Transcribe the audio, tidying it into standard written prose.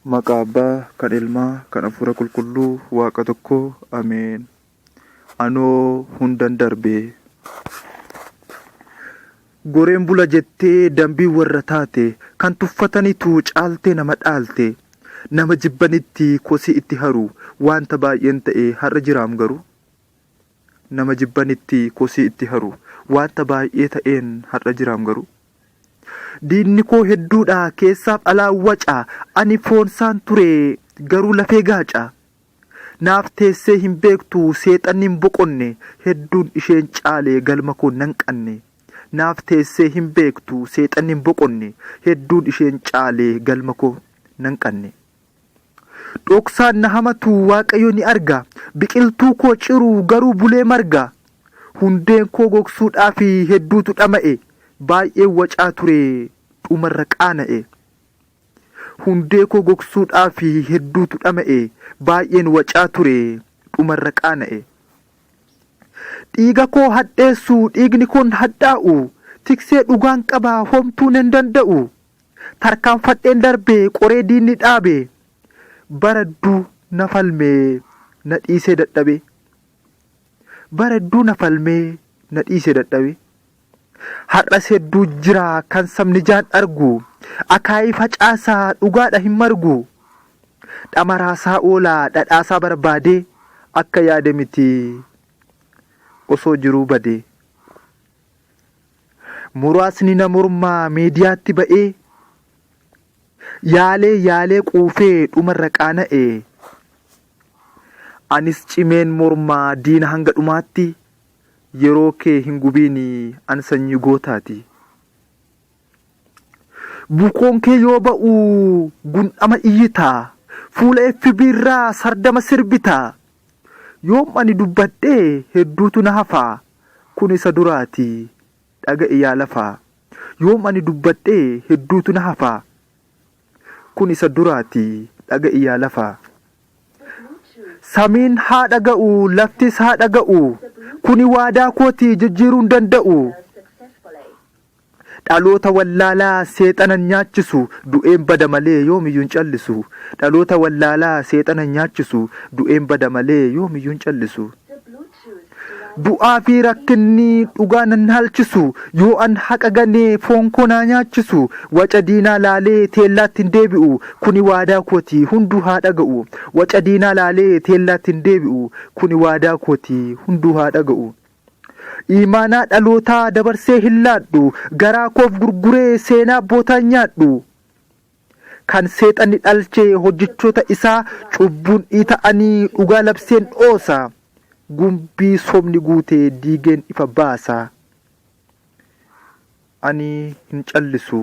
Maqaa Abbaa, kan Ilmaa, kan Hafuura Qulqulluu, Waaqa tokkoo, Ameen. Anoo hundan darbee. Goreen bula jettee dambii warra taate, kan tuffatanitu caaltee nama dhaalte, nama jibbanitti kosii itti haru, wanta baay'een ta'e har'a jiraam garuu. Nama jibbanitti kosii itti haru, wanta baay'ee ta'een har'a jiraam garuu. Diinni koo hedduudha keessaaf alaa waca, ani foonsaan ture garuu lafee gaaca. Naaf teessee hin beektu seexanni hin boqonne, hedduun isheen caalee galma koo nan qanne. Naaf teessee hin beektu seexanni hin boqonne, hedduun isheen caalee galma koo nan qanne. Dhoksaan na hamatu Waaqayyo ni arga, biqiltuu koo ciru garuu bulee marga. Hundeen koo gogsuudhaaf hedduutu dhama'e, baay'ee wacaa ture dhumarra qaana'e. Hundee koo gogsuudhaaf hedduutu dhama'e, baay'een wacaa ture dhumarra qaana'e. Dhiiga koo hadheessu dhiigni koon hadhaa'u, tiksee dhugaan qabaa homtuu nan danda'u. Tarkaanfadheen darbe qoree diinni dhaabe, baradduu na falmee na dhiisee dadhabe. Baradduu na falmee na dhiisee dadhabe. Har'as hedduu jira kan sabni jaan argu, akaayii facaasaa dhugaadha hin margu. Dhamaraasaa oolaa dhadhaasaa barbaadee, akka yaade miti osoo jiruu badee. Muraasni na mormaa miidiyaatti ba'ee, yaalee quufee dhumarra qaana'e. Anis cimeen mormaa diina hanga dhumaatti, yeroo kee hin gubiini an sanyii gootaati. Bukoon kee yoo ba'u gundhama iyyitaa, fuula FB'rraa sardama sirbitaa. Yoom ani dubbadhee hedduutu na hafaa, kun isa duraati dhaga'i yaa lafaa. Yoom ani dubbadhee hedduutu na hafaa, kun isa duraati dhaga'i yaa lafaa. Samiin haa dhaga'u, laftis haa dhaga'u, kuni waadaa kooti jijjiiruu hin danda'u. Dhaloota wallaalaa seexanan nyaachisu, du'een bada malee yoomiyyuu hin callisu. Dhaloota wallaalaa seexanan nyaachisu, du'een bada malee yoomiyyuu hin callisu. Du'aa fi rakkinni dhugaa nan halchisu, yoo an haqa ganee foon koo naa nyaachisu. Waca diinaa laalee teellaatti hin deebi'u, kuni waadaa kooti hunduu haa dhaga'u. Waca diinaa laalee teellaatti hin deebi'u, kuni waadaa kooti hunduu haa dhaga'u. Imaanaa dhalootaa dabarsee hin laadhu, garaa koof gurguree seenaa abbootaan nyaadhu. Kan seexanni dhalchee hojjechoota isaa, cubbuun dhiita'anii dhugaa labseen dhoosa. Gumbii sobni guutee diigeen ifa baasa. Ani hin callisu.